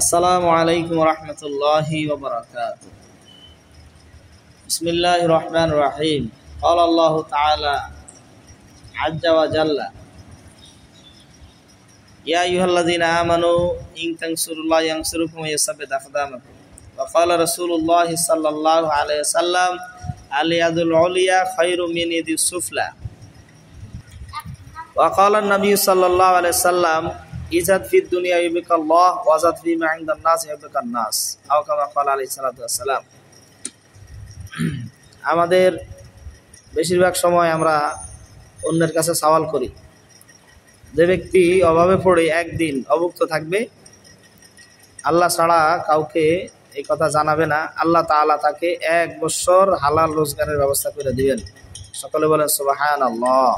আসসালামু আলাইকুম রহমতুল্লাহি ওয়া বারাকাতুহু। বিসমিল্লাহির রহমানির রহিম। قال الله تعالى عز وجل يا أيها الذين آمنوا إن تنصروا الله ينصركم ويثبت أقدامكم وقال رسول الله صلى الله عليه وسلم اليد العليا خير من يد السفلى وقال النبي صلى الله عليه وسلم ইজাদ ফিদ দুনিয়া ইউবিকাল্লাহ ওয়াজাদ ফিমা ইনদান নাস ইউবিকান নাস আও কামা ক্বালা আলাইহিস সালাতু ওয়াস সালাম। আমাদের বেশিরভাগ সময় আমরা অন্যের কাছে সওয়াল করি। যে ব্যক্তি অভাবে পড়ে একদিন অভুক্ত থাকবে, আল্লাহ ছাড়া কাউকে এই কথা জানাবে না, আল্লাহ তাআলা তাকে 1 বছর হালাল রোজগারের ব্যবস্থা করে দিবেন। সকলে বলেন সুবহানাল্লাহ।